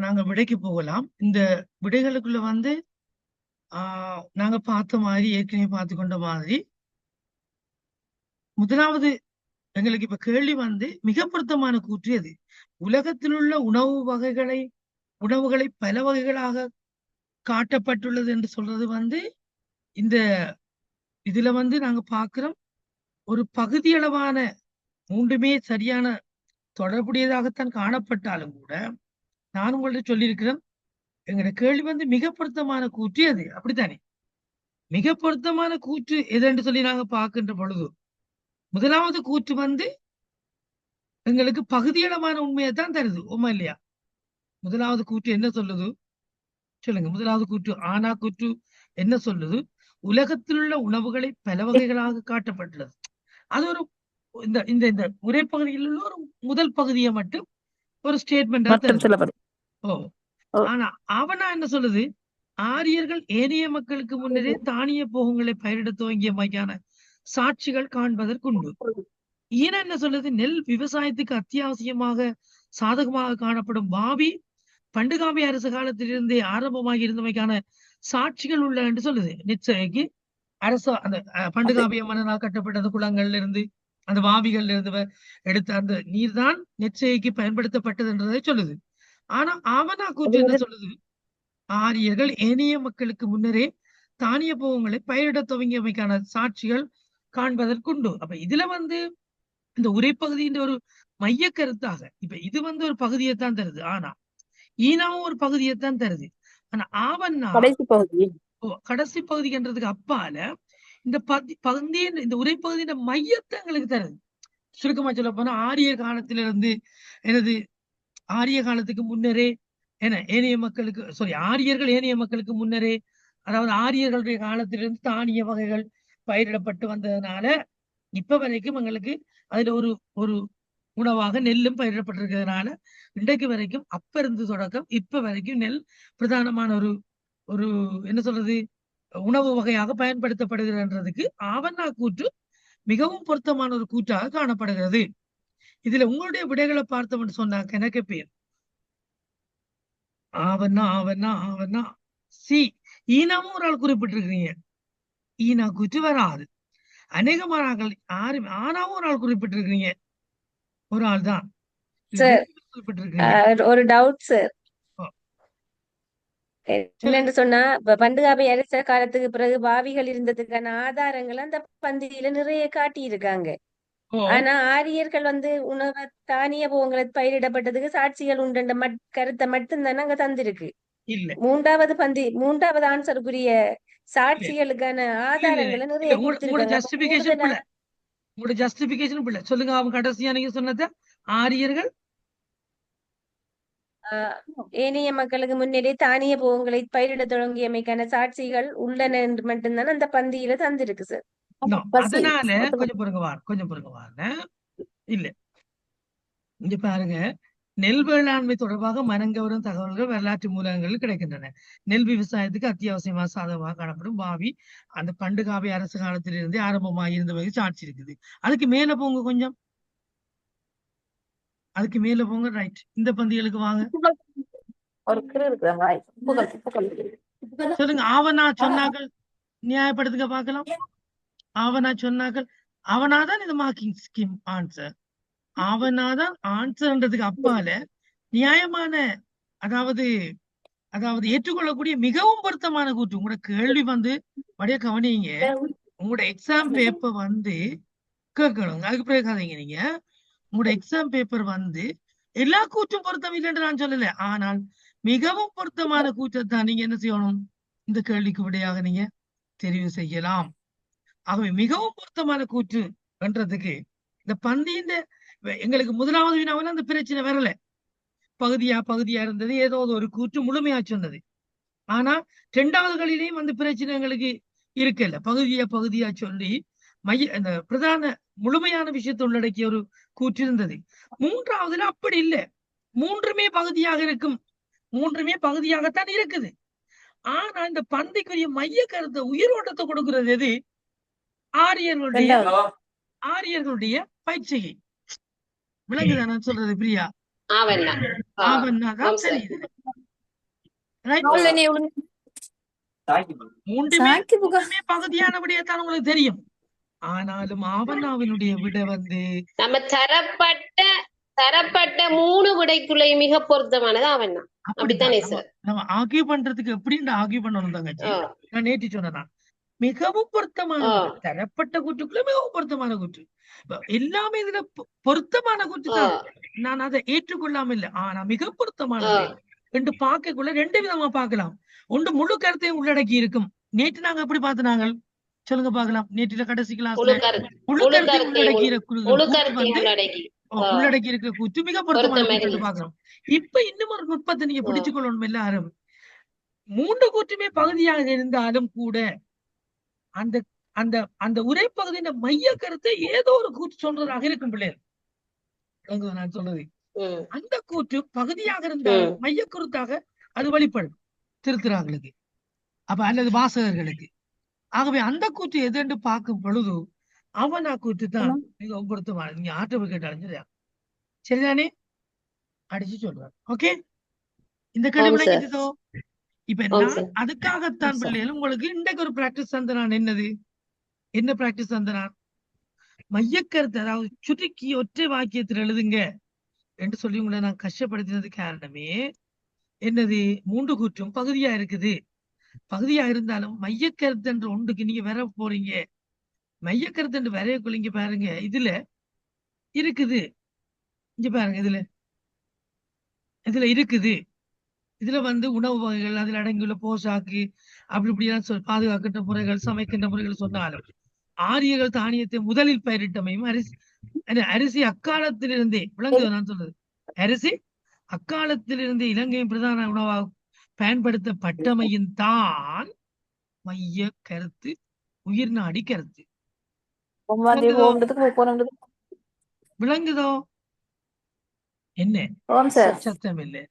நாங்க விடைக்கு போகலாம். இந்த விடைகளுக்குள்ள வந்து நாங்க பார்த்த மாதிரி, ஏற்கனவே பார்த்து கொண்ட மாதிரி, முதலாவது எங்களுக்கு இப்ப கேள்வி வந்து மிக பொருத்தமான கூற்று எது? உலகத்தில் உள்ள உணவுகளை பல வகைகளாக காட்டப்பட்டுள்ளது என்று சொல்றது வந்து, இந்த இதுல வந்து நாங்க பார்க்கிறோம், ஒரு பகுதியளவான மூன்றுமே சரியான தொடர்புடையதாகத்தான் காணப்பட்டாலும் கூட, நான் உங்கள்ட்ட சொல்லியிருக்கிறேன், எங்களோட கேள்வி வந்து மிக பொருத்தமான கூற்று எது? அப்படித்தானே? மிக பொருத்தமான கூற்று எதுன்னு சொல்லி நாங்க பார்க்கின்ற பொழுது, முதலாவது கூற்று வந்து எங்களுக்கு பகுதியளவான உண்மையை தான் தருது. உண்மை இல்லையா? முதலாவது கூற்று என்ன சொல்லுது? சொல்லுங்க. முதலாவது கூற்று ஆனா கூற்று என்ன சொல்லுது? உலகத்தில் உள்ள உணவுகளை பல வகைகளாக காட்டப்பட்டுள்ளது. அது ஒரு இந்த இந்த இந்த உரைப்பகுதியில் உள்ள ஒரு முதல் பகுதியை மட்டும் ஒரு ஸ்டேட்மெண்டா தருது. ஓ ஆனா அவனா என்ன சொல்லுது? ஆரியர்கள் ஏனைய மக்களுக்கு முன்னரே தானிய போகங்களை பயிரிட துவங்கியமைக்கான சாட்சிகள் காண்பதற்குண்டு. ஈன என்ன சொல்லுது? நெல் விவசாயத்துக்கு அத்தியாவசியமாக சாதகமாக காணப்படும் வாவி பண்டுகாமி அரசு காலத்திலிருந்தே ஆரம்பமாகி இருந்தமைக்கான சாட்சிகள் உள்ள என்று சொல்லுது. நிச்சயக்கு அரசு அந்த பண்டுகாமிய மன்னனால் கட்டப்பட்ட அந்த குளங்கள்ல இருந்து அந்த வாவிகள்ல இருந்து எடுத்த அந்த நீர்தான் நெச்சைக்கு பயன்படுத்தப்பட்டது என்றதை சொல்லுது. ஆனா ஆவணா கூற்று என்ன சொல்லுது? ஆரியர்கள் ஏனைய மக்களுக்கு முன்னரே தானிய போகங்களை பயிரிட துவங்கியமைக்கான சாட்சிகள் காண்பதற்குண்டு. அப்ப இதுல வந்து இந்த உரைப்பகுதியின் ஒரு மைய கருத்தாக இப்ப இது வந்து ஒரு பகுதியைத்தான் தருது. ஆனா ஈனாவும் ஒரு பகுதியைத்தான் தருது. ஆனா ஆவண்ணா கடைசி பகுதின்றதுக்கு அப்பால இந்த பகுதியின் இந்த உரைப்பகுதியின் மையத்தை எங்களுக்கு தருது. சுருக்கமா சொல்ல போனா ஆரிய காலத்திலிருந்து எனது ஆரிய காலத்துக்கு முன்னரே ஏனைய மக்களுக்கு ஆரியர்கள் ஏனைய மக்களுக்கு முன்னரே, அதாவது ஆரியர்களுடைய காலத்திலிருந்து தானிய வகைகள் பயிரிடப்பட்டு வந்ததுனால இப்ப வரைக்கும் எங்களுக்கு அதுல ஒரு ஒரு உணவாக நெல்லும் பயிரிடப்பட்டிருக்கிறதுனால இன்றைக்கு வரைக்கும் அப்ப இருந்து தொடக்கம் இப்ப வரைக்கும் நெல் பிரதானமான ஒரு ஒரு என்ன சொல்றது உணவு வகையாக பயன்படுத்தப்படுகிறதுக்கு ஆவண்ணா கூற்று மிகவும் பொருத்தமான ஒரு கூற்றாக காணப்படுகிறது. இதுல உங்களுடைய விடைகளை பார்த்தோம்னு சொன்னாக்க எனக்கு பேர் ஆவண்ணா ஆவண்ணா ஆவண்ணா சி ஈனாவும் ஒரு ஆள் குறிப்பிட்டிருக்கிறீங்க. ஈனா கூற்று வராது. அநேகமானாக்கள் ஆனாவும் ஒரு ஆள் குறிப்பிட்டிருக்கிறீங்க. ஒரு ஆள் தான் குறிப்பிட்டிருக்கிறீங்க. ஒரு டவுட் சார். என்னன்னு சொன்னா பண்டுகாபி அரச காலத்துக்கு பிறகு பாவிகள் இருந்ததுக்கான ஆதாரங்கள் அந்த பந்தியில நிறைய காட்டி இருக்காங்க. ஆனா ஆரியர்கள் வந்து உணவு தானிய போகங்களை பயிரிடப்பட்டதுக்கு சாட்சிகள் உண்டு கருத்தை மட்டும்தானே அங்க தந்திருக்கு. மூன்றாவது ஆன்சருக்குரிய சாட்சிகளுக்கான ஆதாரங்களை நிறைய கொடுத்திருக்காங்க. சொல்லுங்க. அவங்க கடைசியா நீங்க சொன்னது ஆரியர்கள் ஏனைய மக்களுக்கு முன்னரே தானிய போகங்களை பயிரிட தொடங்கியமைக்கான சாட்சிகள் உள்ளன என்று மட்டும்தான் அந்த பந்தியில தந்திருக்கு சார். அதனால கொஞ்சம் பொறுங்க இல்ல இங்க பாருங்க, நெல் வேளாண்மை தொடர்பாக மனங்கவரும் தகவல்கள் வரலாற்று மூலங்கள் கிடைக்கின்றன. நெல் விவசாயத்துக்கு அத்தியாவசியமாக சாதகமாக காணப்படும் பாவி அந்த பண்டுகாவி அரசு காலத்திலிருந்தே ஆரம்பமாக இருந்தவங்க சாட்சி இருக்குது. அதுக்கு மேல போங்க, கொஞ்சம் அதுக்கு மேல போங்க. ரைட், இந்த பந்திகளுக்கு வாங்க. சொல்லுங்க. ஆவனா சொன்னாக்கள் நியாயப்படுத்துக்க பார்க்கலாம். ஆவனா சொன்னாக்கள் அவனாதான் இந்த மார்க்கிங் ஸ்கீம் ஆன்சர். அவனாதான் ஆன்சர்ன்றதுக்கு அப்பால நியாயமான அதாவது ஏற்றுக்கொள்ளக்கூடிய மிகவும் பொருத்தமான கூற்று. உங்களோட கேள்வி வந்து வடைய கவனிங்க. உங்களோட எக்ஸாம் பேப்பர் வந்து கேட்கணும், அதுக்கு பிறகாதீங்க. நீங்க உங்களோட எக்ஸாம் பேப்பர் வந்து எல்லா கூற்றும் பொருத்தம் இல்லைன்னு நான் சொல்லல, ஆனால் மிகவும் பொருத்தமான கூற்றத்தான் நீங்க என்ன செய்யணும், இந்த கேள்விக்கு விடையாக நீங்க தெரிவு செய்யலாம். ஆகவே மிகவும் பொருத்தமான கூற்று என்றதுக்கு இந்த பந்தியின் எங்களுக்கு முதலாவது வினாவில் அந்த பிரச்சனை வரல. பகுதியா இருந்தது, ஏதோ ஒரு கூற்று முழுமையா சொன்னது. ஆனா இரண்டாவதுகளிலேயும் அந்த பிரச்சனை எங்களுக்கு இருக்கல. பகுதியா சொல்லி அந்த பிரதான முழுமையான விஷயத்தை உள்ளடக்கிய ஒரு கூற்று இருந்தது. மூன்றாவதுல அப்படி இல்லை, மூன்றுமே பகுதியாக இருக்கும், மூன்றுமே பகுதியாகத்தான் இருக்குது. ஆனா இந்த பந்திக்குரிய மைய கருத்தை உயிரோட்டத்தை கொடுக்கிறது எது? ஆரியர்களுடைய பயிற்சியை. விளங்குதான் நான் சொல்றது பிரியா? ஆவண்ணா. ஆவண்ணா தான் ஆம் சார். தெரியுது. ரைட்? மூன்றுமே பகுதியான விடையத்தான் உங்களுக்கு தெரியும். ஆனாலும் ஆவண்ணாவினுடைய விட வந்து நம்ம தரப்பட்ட 3 விடைக்குள்ளே மிக பொருத்தமானது ஆவண்ணா. அப்படித்தானே சார்? நம்ம ஆர்கியூ பண்றதுக்கு எப்படி ஆர்கியூ பண்ணணும் தங்கச்சி? நான் நேற்று சொன்னதான் மிகவும் பொருத்தமான தரப்பட்ட கூற்றுக்குள்ள மிகவும் பொருத்தமான கூற்று. எல்லாமே இதுல பொருத்தமான கூற்று தான். நான் அதை ஏற்றுக்கொள்ளாம இல்லை. ஆனா மிக பொருத்தமானது ரெண்டு பார்க்கக்குள்ள 2 விதமா பார்க்கலாம். ஒன்று முழு கருத்தையும் உள்ளடக்கி இருக்கும். நேற்று நாங்க எப்படி பார்த்தனாங்க சொல்லுங்க பார்க்கலாம். நேற்று கடைசி கிளாஸ்ல முழு கருத்தையும் உள்ளடக்கி இருக்கிற கூற்று மிக பொருத்தமான கூற்று பார்க்கலாம். இப்ப இன்னும் ஒரு நுட்பத்தை நீங்க பிடிச்சு கொள்ளணும் எல்லாரும். 3 கூற்றுமே பகுதியாக இருந்தாலும் கூட அந்த அந்த அந்த உரைப்பகுதியின் மைய கருத்தை ஏதோ ஒரு கூற்று சொல்றதாக இருக்கும் பிள்ளைகள். நான் சொல்றது அந்த கூற்று பகுதியாக இருந்தாலும் மைய கருத்தாக அது வெளிப்படும் திருத்துறாங்களுக்கு அப்ப அல்லது வாசகர்களுக்கு. ஆகவே அந்த கூற்று எதென்று பார்க்கும் பொழுது அவனா கூற்று தான் மிகவும் பொருத்தமான. நீங்க ஆட்டோ கேட்டாலும் சரியா சரிதானே அடிச்சு சொல்றாரு. ஓகே, இந்த கேள்வி விளங்கிட்டதோ? இப்ப நான் அதுக்காகத்தான் பிள்ளைகள் உங்களுக்கு இன்றைக்கு ஒரு பிராக்டிஸ் தந்தனான். என்ன பிராக்டிஸ் தந்தனான்? மையக்கருத்து அதாவது சுருக்கி ஒற்றை வாக்கியத்தில் எழுதுங்க என்று சொல்லி உங்களை நான் கஷ்டப்படுத்தினது காரணமே என்னது? 3 கூற்றும் பகுதியா இருக்குது. பகுதியா இருந்தாலும் மையக்கருத்து என்று ஒன்றுக்கு நீங்க வர போறீங்க. மையக்கருத்து என்று வரையக்குள்ள பாருங்க, இதுல இருக்குது. இங்க பாருங்க, இதுல இருக்குது. இதுல வந்து உணவு வகைகள் அதுல அடங்கியுள்ள போஷாக்கு அப்படி இப்படிலாம் பாதுகாக்கின்ற முறைகள் சமைக்கின்ற முறைகள் சொன்னாலும் ஆரியர்கள் தானியத்தை முதலில் பயிரிட்டமையும் அரிசி அக்காலத்திலிருந்தே விளங்குது. நான் சொல்றது அரிசி அக்காலத்திலிருந்தே இலங்கையின் பிரதான உணவாக பயன்படுத்தப்பட்டமையின் தான் மைய கருத்து உயிர் நாடி கருத்து. விளங்குதோ? என்ன சத்தம் இல்லை.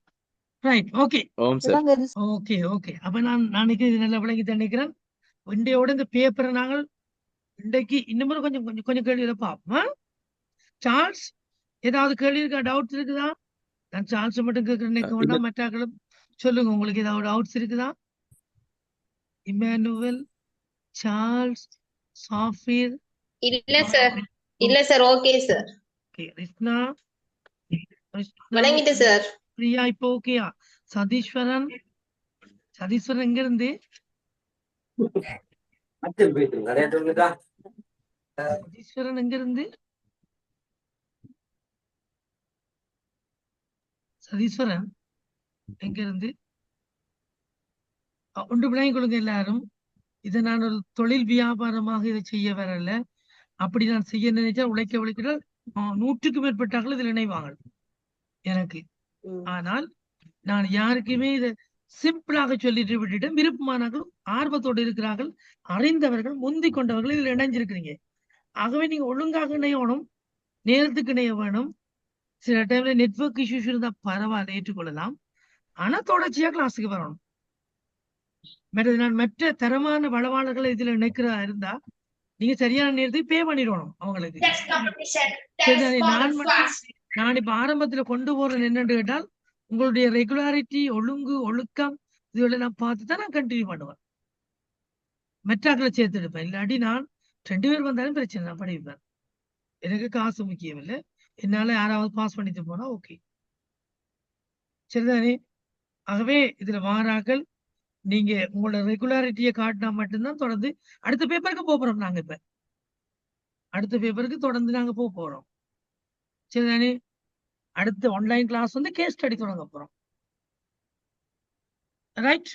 Right, okay okay okay. அப்ப நான் நல்லா விளங்கி நினைக்கிறேன். இன்றையோட இந்த பேப்பரை நாங்கள் இன்றைக்கு இன்னும் கொஞ்சம் கொஞ்சம் கொஞ்சம் கேள்வியில பார்ப்போம். சார்ல்ஸ் ஏதாவது கேள்வி இருக்கா? டவுட்ஸ் இருக்குதா? நான் சார்ல்ஸ் மட்டும் கேட்க வேண்டாம், மற்றாக்களும் சொல்லுங்க. உங்களுக்கு ஏதாவது டவுட்ஸ் இருக்குதா? Emmanuel, Charles, Safeer? இல்ல சார் ஓகே சார். ரிஷ்ணா வணங்கிட்டு சார். பிரியா இப்போ ஓகேயா? சதீஸ்வரன் எங்க இருந்து? சதீஸ்வரன் எங்க இருந்து? சதீஸ்வரன் எங்க இருந்து? ஒன்று விளங்கிக் கொள்ளுங்க எல்லாரும். இதை நான் ஒரு தொழில் வியாபாரமாக இதை செய்ய வரல. அப்படி நான் செய்ய நினைச்சா உழைக்க 100க்கும் மேற்பட்டார்கள் இதில் இணைவாங்க எனக்கு. ஆனால் நான் யாருக்குமே இதை சிம்பிளாக சொல்லிட்டு விட்டுட்டு விருப்பமானவர்கள் ஆர்வத்தோடு இருக்கிறார்கள், அறிந்தவர்கள் முந்திக் கொண்டவர்கள் இதில் இணைஞ்சிருக்கிறீங்க. ஆகவே நீங்க ஒழுங்காக இணையணும், நேரத்துக்கு இணைய வேணும். சில டைம்ல நெட்வொர்க் இஷ்யூஸ் இருந்தா பரவாயில்ல, ஏற்றுக்கொள்ளலாம். ஆனா தொடர்ச்சியா கிளாஸுக்கு வரணும். நான் மற்ற தரமான வளவாளர்களை இதுல நினைக்கிறதா இருந்தா நீங்க சரியான நேரத்துக்கு பே பண்ணிடணும் அவங்களுக்கு. நான் இப்ப ஆரம்பத்துல கொண்டு போறேன் என்னன்னு கேட்டால் உங்களுடைய ரெகுலாரிட்டி, ஒழுக்கம் இதுவெல்லாம் பார்த்துதான் நான் கண்டினியூ பண்ணுவேன். மற்றாக்களை சேர்த்து எடுப்பேன். இல்லாட்டி நான் 2 பேர் வந்தாலும் பிரச்சனை, நான் படிப்பேன். எனக்கு காசு முக்கியம் இல்லை. என்னால யாராவது பாஸ் பண்ணிட்டு போனா ஓகே, சரிதானே? ஆகவே இதுல மாறாக்கள் நீங்க உங்களோட ரெகுலாரிட்டியை காட்டினா மட்டும்தான் தொடர்ந்து அடுத்த பேப்பருக்கு போறோம். நாங்க இப்ப அடுத்த பேப்பருக்கு தொடர்ந்து நாங்க போறோம், சரிதானே? அடுத்த ஆன்லைன் கிளாஸ் வந்து கேஸ் ஸ்டடி தொடங்க போறோம். ரைட்.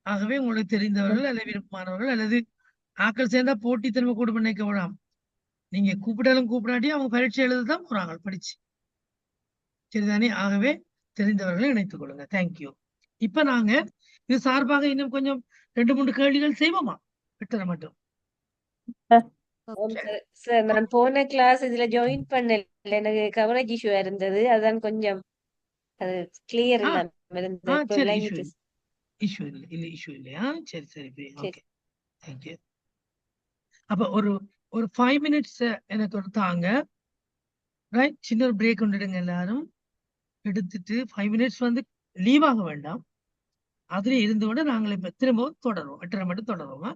ஆகவே உங்களுக்கு தெரிந்தவர்கள் அல்லது விருப்பமானவர்கள் அல்லது ஆக்கள் சேர்ந்தா போட்டித்தன்மை கூட நினைக்க விடாம நீங்க கூப்பிடாட்டி அவங்க பரீட்சை எழுததான் போறாங்க படிச்சு, சரிதானே? ஆகவே தெரிந்தவர்களை இணைத்துக் கொள்ளுங்க. தேங்க்யூ. இப்ப நாங்க இது சார்பாக இன்னும் கொஞ்சம் 2-3 கேள்விகள் செய்வோமா? விட்டுற மட்டும். சார் நான் போன கிளாஸ் இதுல ஜாயின் பண்ணல, எனக்கு கவரேஜ் இஷ்யூ இருந்தது, அதான் கொஞ்சம் அது கிளியர் இல்லாம இருந்தது. இஷ்யூ இல்லையா? சரி சரி, ஓகே, தேங்க்யூ. அப்ப ஒரு 5 minutes எனக்கு ஒரு தாங்க. ரைட், சின்ன ஒரு பிரேக் கொண்டுடுங்க எல்லாரும். எடுத்துட்டு 5 மினிட்ஸ் வந்து லீவ் ஆக வேண்டாம். அதுல இருந்து கொண்டு நாங்கள் இப்ப திரும்பவும் தொடருவோம். 8:30 மட்டும் தொடருவோமா?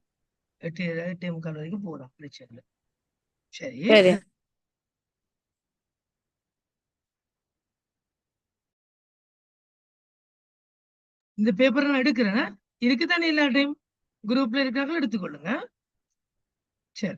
8:45 வரைக்கும் போகலாம். பிரச்சனை இல்லை. சரி. சரி. இந்த பேப்பரை நான் எடுக்கிறேன். இருக்குதானே எல்லா டைம் குரூப்ல இருக்காங்க, எடுத்துக்கொள்ளுங்க. சரி.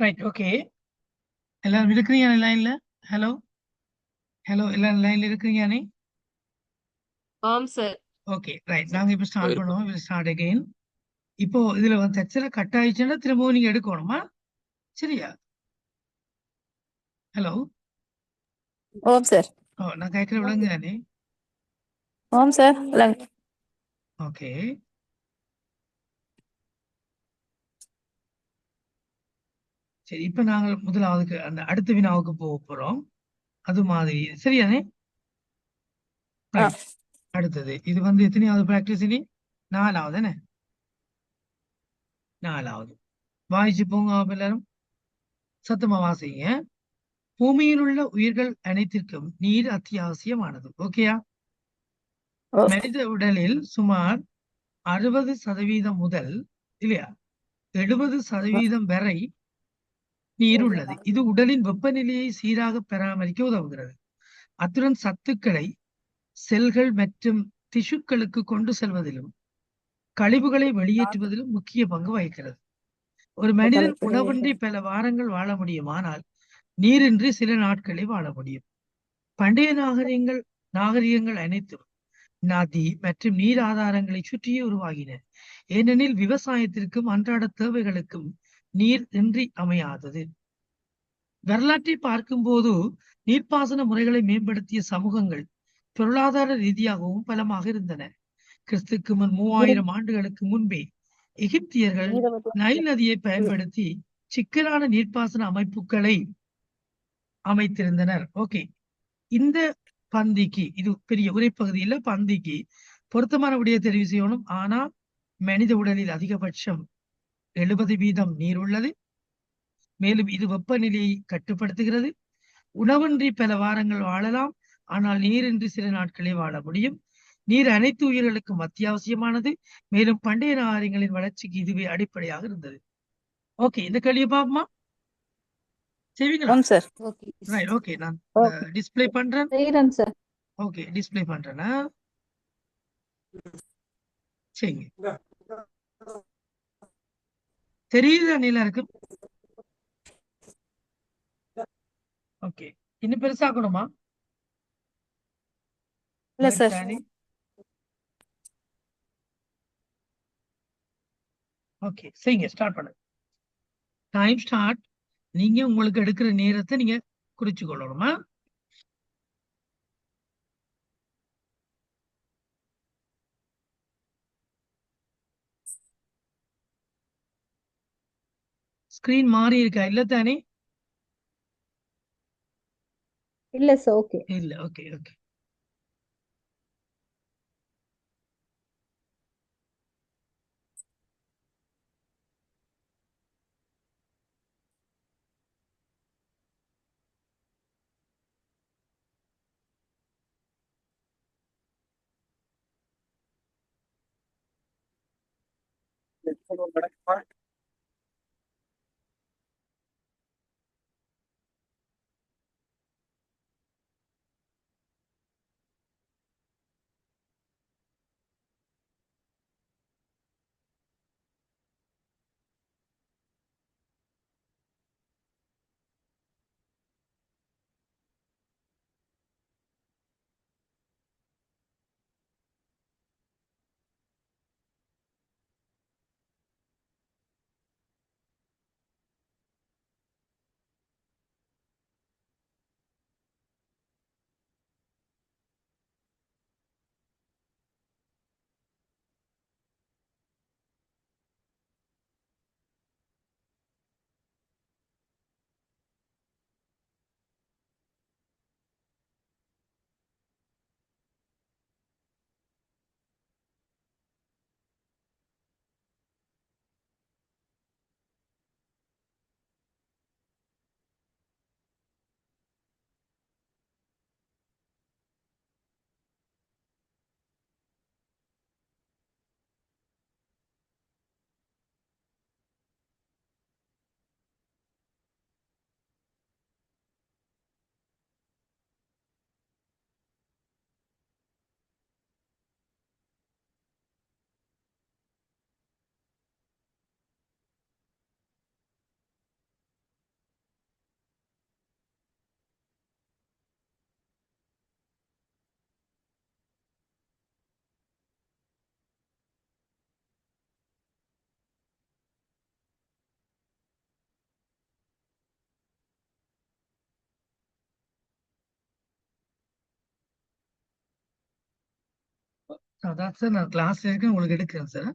ரைட். ஓகே. எல்லாரும் இருக்கிறீங்க லைன்ல? ஹலோ ஹலோ, எல்லாரும் லைன்ல இருக்கிறீங்க? ஆம் சார். Okay right. நாங்க இப்ப ஸ்டார்ட் பண்ணுவோம். Will start again. இப்போ இதுல வந்து தச்சல கட் ஆயிடுச்சுன்னா திரும்பவும் நீங்க எடுக்கணுமா? சரியா? ஹலோ. ஓம் சார். நான் கேட்கிற விளங்குதானே? ஓம் சார். ஓகே. சரி, இப்ப நாங்கள் முதலாவதுக்கு அந்த அடுத்த வினாவுக்கு போக போறோம். அது மாதிரி சரியானே? ரைட். அடுத்தது இது வந்து எத்தனையாவது பிராக்டிஸ் இனி? 4வது என்ன? 4வது. வாயிச்சு போங்க எல்லாரும், சத்தமா வாசிங்க. பூமியில் உள்ள உயிர்கள் அனைத்திற்கும் நீர் அத்தியாவசியமானது. ஓகேயா? மனித உடலில் சுமார் 60% முதல் இல்லையா 70% வரை நீர் உள்ளது. இது உடலின் வெப்பநிலையை சீராக பராமரிக்க உதவுகிறது. அத்துடன் சத்துக்களை செல்கள் மற்றும் திசுக்களுக்கு கொண்டு செல்வதிலும் கழிவுகளை வெளியேற்றுவதிலும் முக்கிய பங்கு வகிக்கிறது. ஒரு மனிதன் உணவின்றி பல வாரங்கள் வாழ முடியும், ஆனால் நீரின்றி சில நாட்களே வாழ முடியும். பண்டைய நாகரிகங்கள் அனைத்தும் நதி மற்றும் நீர் ஆதாரங்களை சுற்றியே உருவாகின, ஏனெனில் விவசாயத்திற்கும் அன்றாட தேவைகளுக்கும் நீர் இன்றி அமையாதது. வரலாற்றை பார்க்கும்போது நீர்ப்பாசன முறைகளை மேம்படுத்திய சமூகங்கள் பொருளாதார ரீதியாகவும் பலமாக இருந்தன. கிறிஸ்துக்கு முன் 3000 ஆண்டுகளுக்கு முன்பே எகிப்தியர்கள் நைல் நதியை பயன்படுத்தி சிக்கலான நீர்ப்பாசன அமைப்புகளை அமைத்திருந்தனர். ஓகே, இந்த பந்திக்கு இது பெரிய உரைப்பகுதி இல்ல, பந்திக்கு பொருத்தமான விடையை தெரிவு செய்யணும். ஆனா மனித உடலில் அதிகபட்சம் 70% நீர் உள்ளது. மேலும் இது வெப்பநிலையை கட்டுப்படுத்துகிறது. உணவின்றி பல வாரங்கள் வாழலாம், ஆனால் நீரின்றி சில நாட்களே வாழ முடியும். நீர் அனைத்து உயிர்களுக்கும் அத்தியாவசியமானது. மேலும் பண்டைய நாகரிகங்களின் வளர்ச்சிக்கு இதுவே அடிப்படையாக இருந்தது. ஓகே, இந்த கேள்வியை பாப்போமா? செய்வீங்களா? ரைட். ஓகே, நான் டிஸ்ப்ளே பண்றேன். ஓகே, டிஸ்ப்ளே பண்றேன்னா செய்யுங்க. தெரியுதா நீல இருக்கு? ஓகே, இன்னும் பெருசாக்கணுமா? இல்ல சார். ஓகே, செய்யுங்க. ஸ்டார்ட் பண்ணுங்க. Time start. நீங்க உங்களுக்கு எடுக்கிற நேரத்தை நீங்க குறிச்சு கொள்ளணுமா? ஸ்கிரீன் மாறி இருக்கா? இல்ல தானே? இல்ல சார். ஓகே. இல்ல. Okay okay. அதான் சார் நான் கிளாஸ்ல இருக்கேன் உங்களுக்கு எடுக்கிறேன் சார்